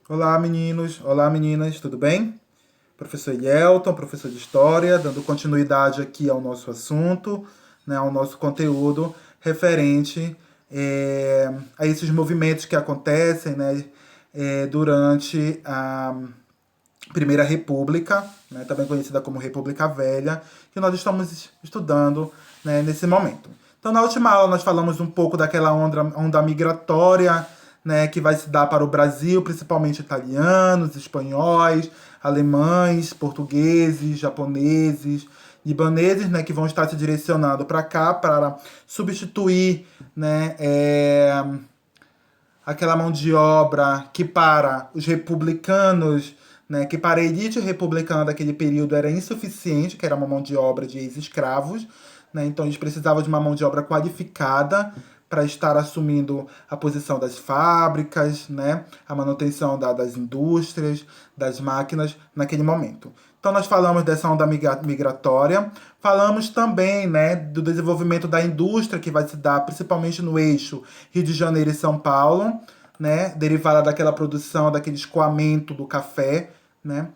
Olá, meninos. Olá, meninas. Tudo bem? Professor Yelton, professor de História, dando continuidade aqui ao nosso assunto, né, ao nosso conteúdo referente a esses movimentos que acontecem, né, durante a Primeira República, né, também conhecida como República Velha, que nós estamos estudando, né, nesse momento. Então, na última aula, nós falamos um pouco daquela onda migratória, né, que vai se dar para o Brasil, principalmente italianos, espanhóis, alemães, portugueses, japoneses, libaneses, né, que vão estar se direcionando para cá para substituir, né, aquela mão de obra que para os republicanos, né, que para a elite republicana daquele período era insuficiente, que era uma mão de obra de ex-escravos, né, então eles precisavam de uma mão de obra qualificada para estar assumindo a posição das fábricas, né, a manutenção das indústrias, das máquinas naquele momento. Então nós falamos dessa onda migratória, falamos também, né, do desenvolvimento da indústria que vai se dar principalmente no eixo Rio de Janeiro e São Paulo, né, derivada daquela produção, daquele escoamento do café, né,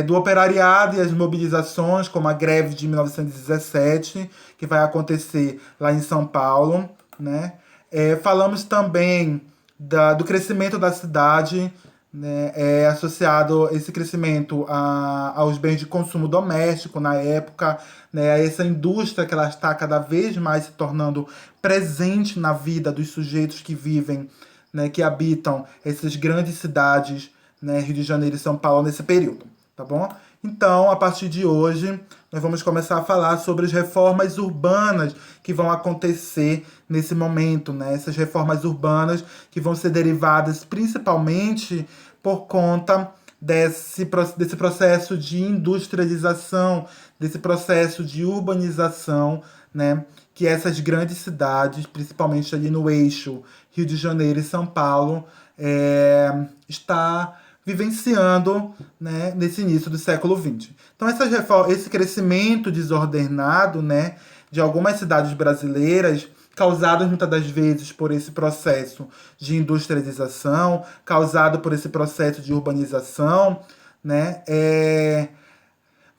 do operariado e as mobilizações, como a greve de 1917, que vai acontecer lá em São Paulo, né. Falamos também do crescimento da cidade, né, associado esse crescimento aos bens de consumo doméstico na época, né, a essa indústria que ela está cada vez mais se tornando presente na vida dos sujeitos que vivem, né, que habitam essas grandes cidades, né, Rio de Janeiro e São Paulo nesse período, tá bom? Então, a partir de hoje, nós vamos começar a falar sobre as reformas urbanas que vão acontecer nesse momento, né? Essas reformas urbanas que vão ser derivadas principalmente por conta desse processo de industrialização, desse processo de urbanização, né? Que essas grandes cidades, principalmente ali no eixo Rio de Janeiro e São Paulo, está vivenciando, né, nesse início do século XX. Então, esse crescimento desordenado, né, de algumas cidades brasileiras, causadas muitas das vezes por esse processo de industrialização, causado por esse processo de urbanização, né,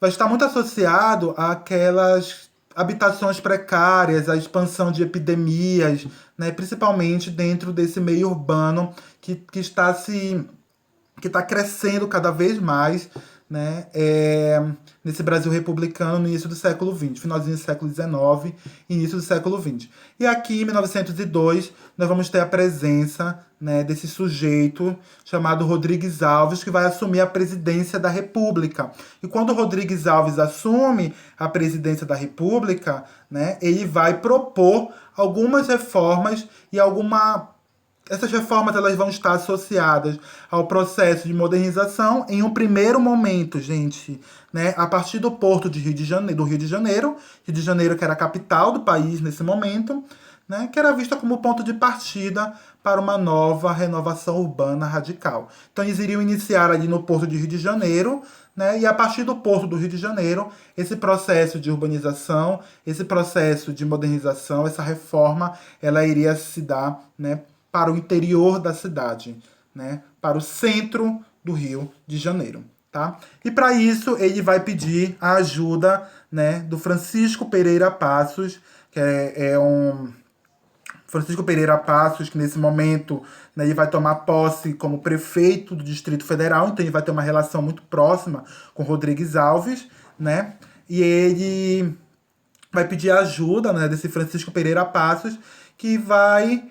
vai estar muito associado àquelas habitações precárias, à expansão de epidemias, né, principalmente dentro desse meio urbano que está crescendo cada vez mais, né, nesse Brasil republicano no início do século XX, finalzinho do século XIX, início do século XX. E aqui, em 1902, nós vamos ter a presença, né, desse sujeito chamado Rodrigues Alves, que vai assumir a presidência da República. E quando Rodrigues Alves assume a presidência da República, né, ele vai propor algumas reformas e essas reformas elas vão estar associadas ao processo de modernização em um primeiro momento, gente, né, a partir do porto de Rio de Janeiro, Rio de Janeiro que era a capital do país nesse momento, né, que era vista como ponto de partida para uma nova renovação urbana radical. Então eles iriam iniciar ali no porto de Rio de Janeiro, né, e a partir do porto do Rio de Janeiro, esse processo de urbanização, esse processo de modernização, essa reforma, ela iria se dar, né, para o interior da cidade, né, para o centro do Rio de Janeiro. Tá? E para isso ele vai pedir a ajuda, né, do Francisco Pereira Passos, que é um Francisco Pereira Passos, que nesse momento, né, ele vai tomar posse como prefeito do Distrito Federal, então ele vai ter uma relação muito próxima com Rodrigues Alves, né? E ele vai pedir ajuda, né, desse Francisco Pereira Passos, que vai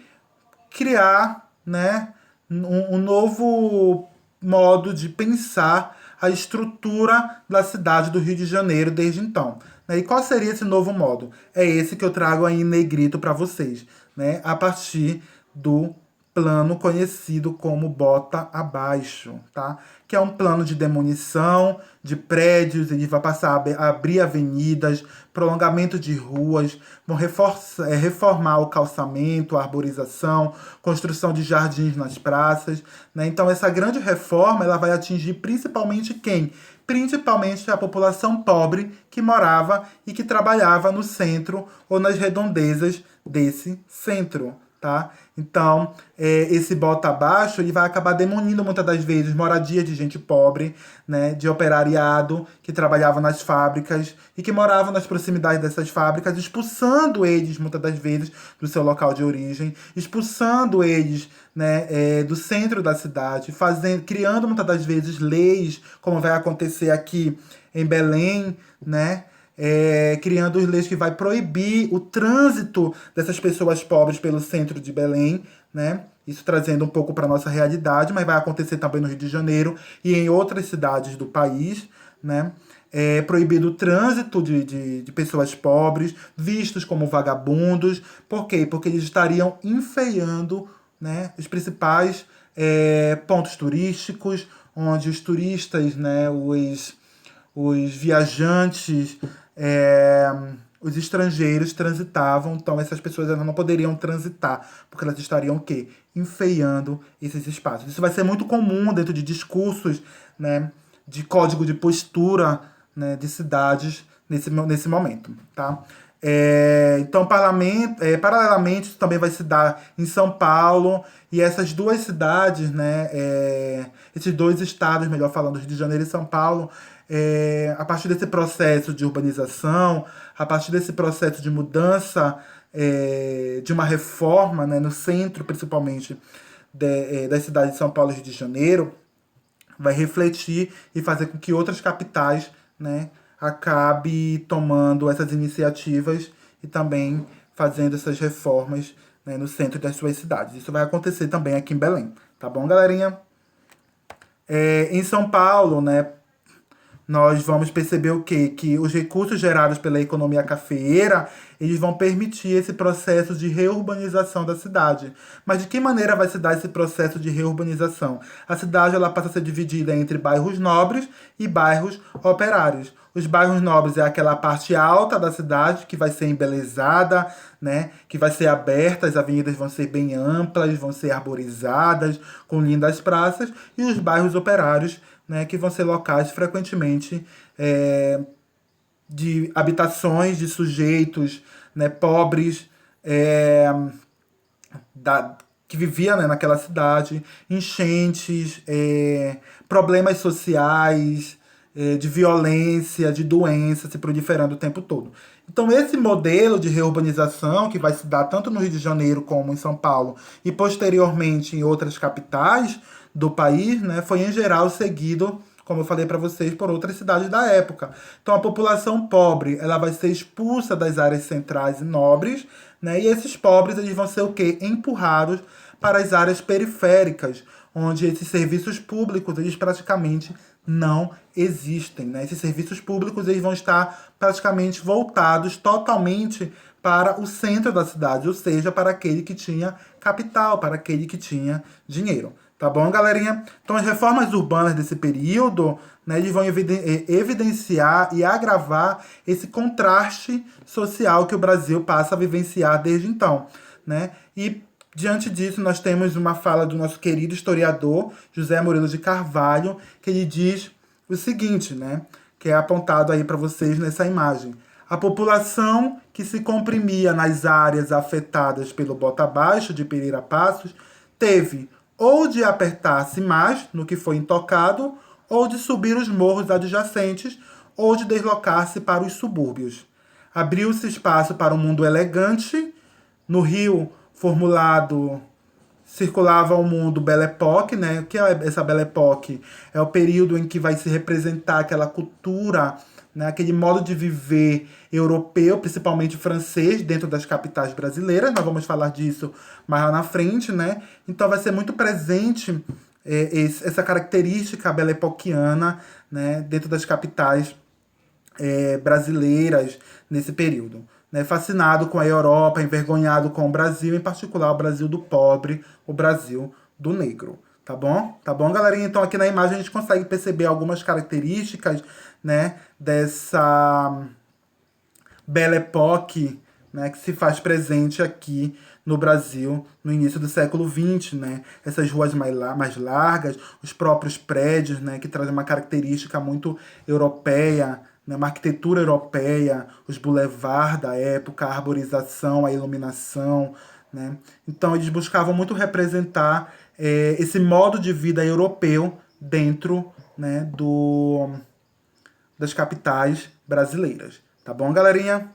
criar, né, um novo modo de pensar a estrutura da cidade do Rio de Janeiro desde então. Né? E qual seria esse novo modo? É esse que eu trago aí em negrito para vocês, né? A partir do plano conhecido como Bota Abaixo, tá? Que é um plano de demolição de prédios, ele vai passar a abrir avenidas, prolongamento de ruas, vão reformar o calçamento, a arborização, construção de jardins nas praças, né? Então essa grande reforma ela vai atingir principalmente quem? Principalmente a população pobre que morava e que trabalhava no centro ou nas redondezas desse centro. tá? Então, esse bota abaixo, ele vai acabar demolindo muitas das vezes moradia de gente pobre, né, de operariado que trabalhava nas fábricas e que moravam nas proximidades dessas fábricas, expulsando eles muitas das vezes do seu local de origem, expulsando eles, né, do centro da cidade, criando muitas das vezes leis, como vai acontecer aqui em Belém, né? Criando leis que vai proibir o trânsito dessas pessoas pobres pelo centro de Belém, né? Isso trazendo um pouco para nossa realidade, mas vai acontecer também no Rio de Janeiro e em outras cidades do país, né? Proibido o trânsito de pessoas pobres, vistos como vagabundos. Por quê? Porque eles estariam enfeiando, né, os principais pontos turísticos, onde os turistas, né, os viajantes, é, os estrangeiros transitavam, então essas pessoas elas não poderiam transitar, porque elas estariam o quê? Enfeiando esses espaços. Isso vai ser muito comum dentro de discursos, né, de código de postura, né, de cidades nesse momento, tá? Então, paralelamente, isso também vai se dar em São Paulo, e essas duas cidades, né, esses dois estados, melhor falando, Rio de Janeiro e São Paulo, a partir desse processo de urbanização, a partir desse processo de mudança, de uma reforma, né, no centro, principalmente, das cidades de São Paulo e Rio de Janeiro, vai refletir e fazer com que outras capitais, né, acabe tomando essas iniciativas e também fazendo essas reformas, né, no centro das suas cidades. Isso vai acontecer também aqui em Belém, tá bom, galerinha? Em São Paulo, né, nós vamos perceber o quê? Que os recursos gerados pela economia cafeeira, eles vão permitir esse processo de reurbanização da cidade. Mas de que maneira vai se dar esse processo de reurbanização? A cidade ela passa a ser dividida entre bairros nobres e bairros operários. Os bairros nobres é aquela parte alta da cidade que vai ser embelezada, né? Que vai ser aberta, as avenidas vão ser bem amplas, vão ser arborizadas, com lindas praças. E os bairros operários, né, que vão ser locais frequentemente de habitações de sujeitos, né, pobres, é, que viviam, né, naquela cidade, enchentes, problemas sociais, de violência, de doença se proliferando o tempo todo. Então, esse modelo de reurbanização, que vai se dar tanto no Rio de Janeiro como em São Paulo, e posteriormente em outras capitais do país, né, foi em geral seguido, como eu falei para vocês, por outras cidades da época. Então, a população pobre ela vai ser expulsa das áreas centrais e nobres, né, e esses pobres eles vão ser o quê? Empurrados para as áreas periféricas, onde esses serviços públicos eles praticamente não existem, né? Esses serviços públicos eles vão estar praticamente voltados totalmente para o centro da cidade, ou seja, para aquele que tinha capital, para aquele que tinha dinheiro. Tá bom, galerinha? Então, as reformas urbanas desse período, né, eles vão evidenciar e agravar esse contraste social que o Brasil passa a vivenciar desde então, né? E diante disso, nós temos uma fala do nosso querido historiador José Murilo de Carvalho, que ele diz o seguinte, né? Que é apontado aí para vocês nessa imagem. A população que se comprimia nas áreas afetadas pelo bota abaixo de Pereira Passos teve ou de apertar-se mais no que foi intocado, ou de subir os morros adjacentes, ou de deslocar-se para os subúrbios. Abriu-se espaço para um mundo elegante. No Rio, formulado, circulava o mundo Belle Époque, né? O que é essa Belle Époque? É o período em que vai se representar aquela cultura, né? Aquele modo de viver europeu, principalmente francês, dentro das capitais brasileiras. Nós vamos falar disso mais lá na frente, né? Então vai ser muito presente essa característica belle époquiana, né? Dentro das capitais brasileiras nesse período. Né, fascinado com a Europa, envergonhado com o Brasil, em particular o Brasil do pobre, o Brasil do negro. Tá bom? Tá bom, galerinha? Então aqui na imagem a gente consegue perceber algumas características, né, dessa Belle Époque, né, que se faz presente aqui no Brasil no início do século XX, né? Essas ruas mais largas, os próprios prédios, né, que trazem uma característica muito europeia, né, uma arquitetura europeia, os boulevards da época, a arborização, a iluminação, né? Então eles buscavam muito representar esse modo de vida europeu dentro, né, das capitais brasileiras. Tá bom, galerinha?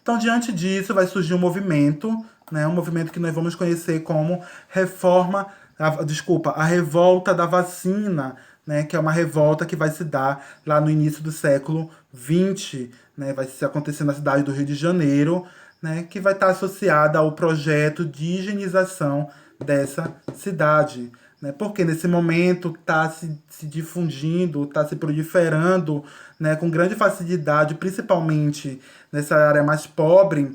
Então, diante disso, vai surgir um movimento, né, um movimento que nós vamos conhecer como a revolta da vacina, né, que é uma revolta que vai se dar lá no início do século XX, né, vai se acontecer na cidade do Rio de Janeiro, né, que vai estar associada ao projeto de higienização dessa cidade. Né, porque nesse momento está se difundindo, está se proliferando, né, com grande facilidade, principalmente nessa área mais pobre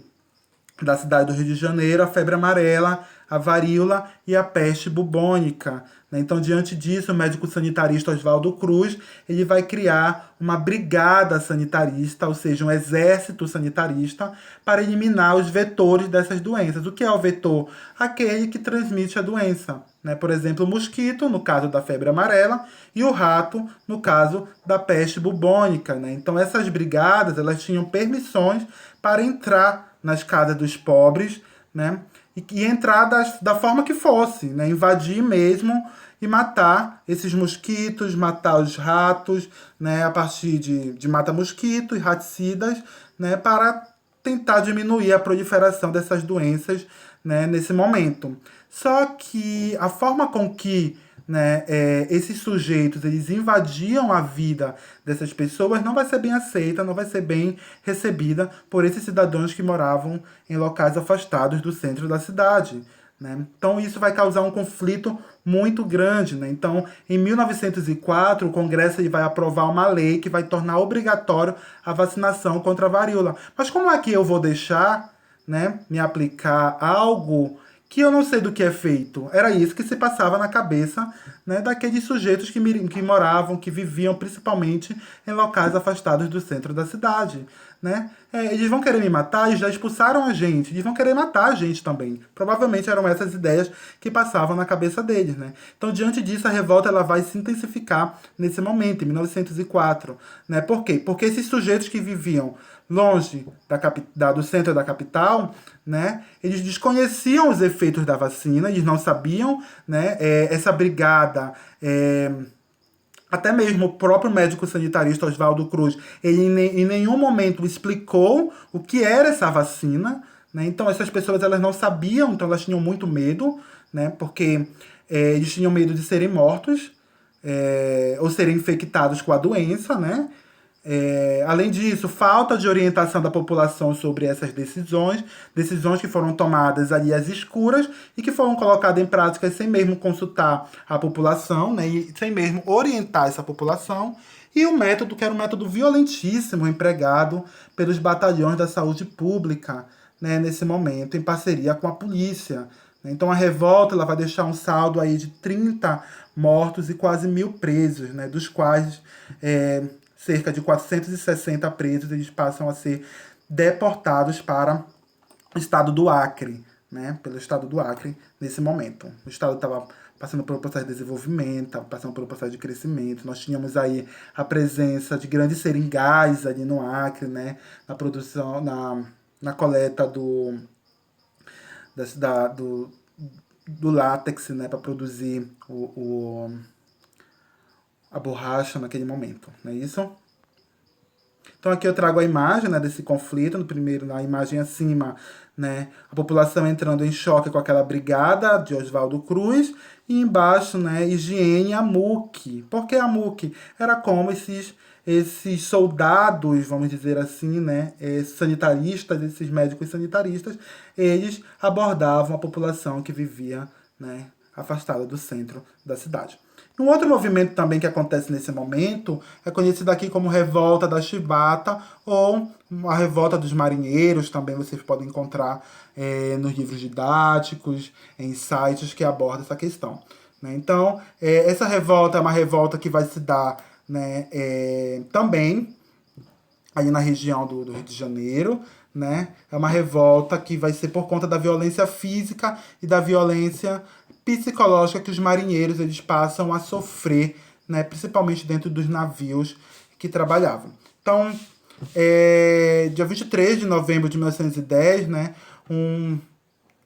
da cidade do Rio de Janeiro, a febre amarela, a varíola e a peste bubônica. Né? Então, diante disso, o médico sanitarista Oswaldo Cruz ele vai criar uma brigada sanitarista, ou seja, um exército sanitarista, para eliminar os vetores dessas doenças. O que é o vetor? Aquele que transmite a doença. Né? Por exemplo, o mosquito, no caso da febre amarela, e o rato, no caso da peste bubônica. Né? Então, essas brigadas elas tinham permissões para entrar nas casas dos pobres, né? E entrar da forma que fosse, né? Invadir mesmo e matar esses mosquitos, matar os ratos, né? A partir de mata-mosquito e raticidas, né? Para tentar diminuir a proliferação dessas doenças, né? Nesse momento. Só que a forma com que, né, esses sujeitos eles invadiam a vida dessas pessoas não vai ser bem aceita, não vai ser bem recebida por esses cidadãos que moravam em locais afastados do centro da cidade. Né? Então isso vai causar um conflito muito grande. Né? Então, em 1904, o Congresso ele vai aprovar uma lei que vai tornar obrigatório a vacinação contra a varíola. Mas como é que eu vou deixar, né, me aplicar algo que eu não sei do que é feito? Era isso que se passava na cabeça, né, daqueles sujeitos que moravam, que viviam principalmente em locais afastados do centro da cidade. Né? Eles vão querer me matar, eles já expulsaram a gente, eles vão querer matar a gente também. Provavelmente eram essas ideias que passavam na cabeça deles. Né? Então, diante disso, a revolta ela vai se intensificar nesse momento, em 1904. Né? Por quê? Porque esses sujeitos que viviam longe do centro da capital, né, eles desconheciam os efeitos da vacina, eles não sabiam, né, essa brigada, até mesmo o próprio médico sanitarista Oswaldo Cruz, ele em nenhum momento explicou o que era essa vacina, né, então essas pessoas elas não sabiam, então elas tinham muito medo, né, porque eles tinham medo de serem mortos, ou serem infectados com a doença, né, além disso, falta de orientação da população sobre essas decisões que foram tomadas ali às escuras e que foram colocadas em prática sem mesmo consultar a população, né, e sem mesmo orientar essa população. E o método, que era um método violentíssimo, empregado pelos batalhões da saúde pública, né, nesse momento, em parceria com a polícia. Então a revolta ela vai deixar um saldo aí de 30 mortos e quase 1.000 presos, né, dos quais cerca de 460 presos eles passam a ser deportados para o estado do Acre, né? Pelo estado do Acre nesse momento. O estado estava passando por um processo de desenvolvimento, estava passando por um processo de crescimento. Nós tínhamos aí a presença de grandes seringais ali no Acre, né? Na produção, na coleta do látex, né? Para produzir a borracha naquele momento, não é isso? Então aqui eu trago a imagem, né, desse conflito, no primeiro, na imagem acima, né, a população entrando em choque com aquela brigada de Oswaldo Cruz, e embaixo, né, higiene a MUC. Por que a MUC? Era como esses soldados, vamos dizer assim, né, sanitaristas, esses médicos sanitaristas, eles abordavam a população que vivia, né, afastada do centro da cidade. Um outro movimento também que acontece nesse momento é conhecido aqui como Revolta da Chibata ou a Revolta dos Marinheiros, também vocês podem encontrar nos livros didáticos, em sites que abordam essa questão. Né? Então, essa revolta é uma revolta que vai se dar, né, também ali na região do Rio de Janeiro, né? É uma revolta que vai ser por conta da violência física e da violência psicológica que os marinheiros eles passam a sofrer, né? Principalmente dentro dos navios que trabalhavam. Então, dia 23 de novembro de 1910, né? um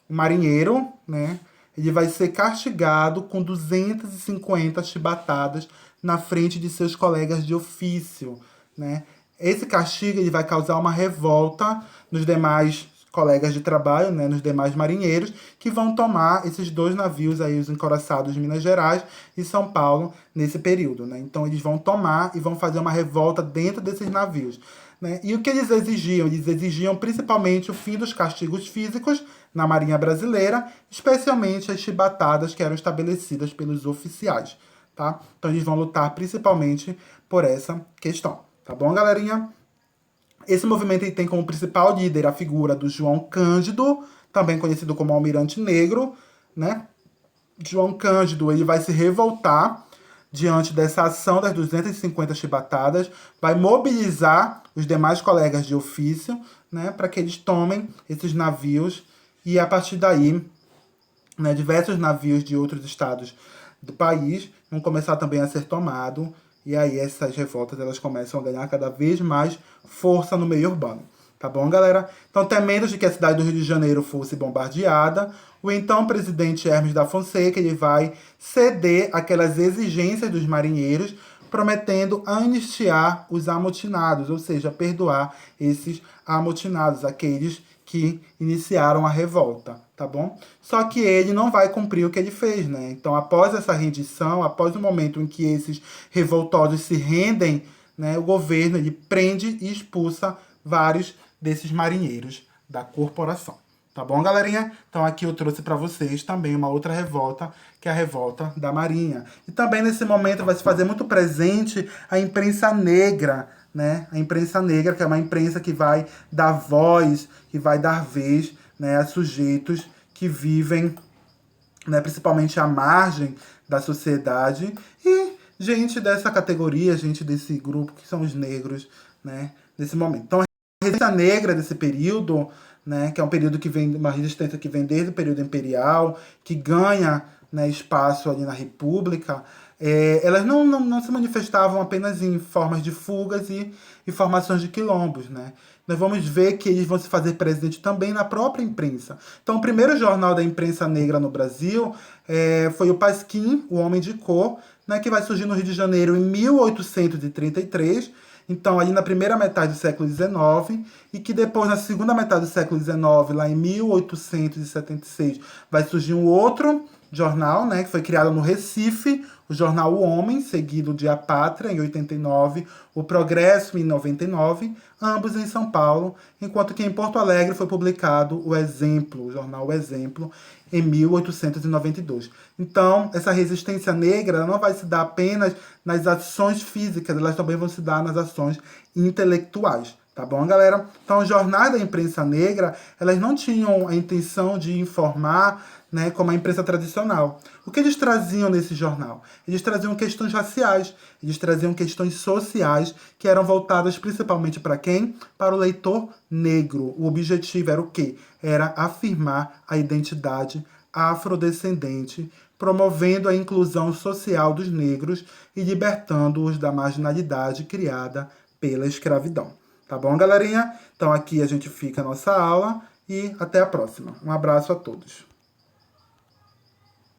marinheiro, né, ele vai ser castigado com 250 chibatadas na frente de seus colegas de ofício, né? Esse castigo ele vai causar uma revolta nos demais colegas de trabalho, né, nos demais marinheiros, que vão tomar esses dois navios aí, os encoraçados de Minas Gerais e São Paulo, nesse período, né? Então eles vão tomar e vão fazer uma revolta dentro desses navios, né? E o que eles exigiam? Eles exigiam principalmente o fim dos castigos físicos na Marinha Brasileira, especialmente as chibatadas que eram estabelecidas pelos oficiais, tá? Então eles vão lutar principalmente por essa questão, tá bom, galerinha? Esse movimento tem como principal líder a figura do João Cândido, também conhecido como Almirante Negro, né? João Cândido ele vai se revoltar diante dessa ação das 250 chibatadas, vai mobilizar os demais colegas de ofício, né, para que eles tomem esses navios e a partir daí, né, diversos navios de outros estados do país vão começar também a ser tomados e aí essas revoltas elas começam a ganhar cada vez mais força no meio urbano. Tá bom, galera? Então, temendo de que a cidade do Rio de Janeiro fosse bombardeada, o então presidente Hermes da Fonseca ele vai ceder aquelas exigências dos marinheiros, prometendo anistiar os amotinados, ou seja, perdoar esses amotinados, aqueles que iniciaram a revolta, tá bom? Só que ele não vai cumprir o que ele fez, né? Então, após essa rendição, após o momento em que esses revoltosos se rendem, né, o governo ele prende e expulsa vários desses marinheiros da corporação. Tá bom, galerinha? Então aqui eu trouxe para vocês também uma outra revolta, que é a revolta da Marinha. E também nesse momento vai se fazer muito presente a imprensa negra, né? A imprensa negra, que é uma imprensa que vai dar voz, que vai dar vez, né, a sujeitos que vivem, né, principalmente à margem da sociedade e gente dessa categoria, gente desse grupo que são os negros, né, nesse momento. Então, a resistência negra desse período, né, que é um período que vem, uma resistência que vem desde o período imperial, que ganha, né, espaço ali na República, elas não se manifestavam apenas em formas de fugas e formações de quilombos, né? Nós vamos ver que eles vão se fazer presente também na própria imprensa. Então, o primeiro jornal da imprensa negra no Brasil foi o Pasquim, o Homem de Cor, né, que vai surgir no Rio de Janeiro em 1833, então ali na primeira metade do século XIX, e que depois, na segunda metade do século XIX, lá em 1876, vai surgir um outro jornal, né, que foi criado no Recife, o jornal O Homem, seguido de A Pátria, em 89, O Progresso, em 99, ambos em São Paulo, enquanto que em Porto Alegre foi publicado O Exemplo, o jornal O Exemplo, em 1892. Então, essa resistência negra não vai se dar apenas nas ações físicas, elas também vão se dar nas ações intelectuais. Tá bom, galera? Então, os jornais da imprensa negra, elas não tinham a intenção de informar, né, como a imprensa tradicional. O que eles traziam nesse jornal? Eles traziam questões raciais, eles traziam questões sociais que eram voltadas principalmente para quem? Para o leitor negro. O objetivo era o quê? Era afirmar a identidade afrodescendente, promovendo a inclusão social dos negros e libertando-os da marginalidade criada pela escravidão. Tá bom, galerinha? Então aqui a gente fica a nossa aula e até a próxima. Um abraço a todos.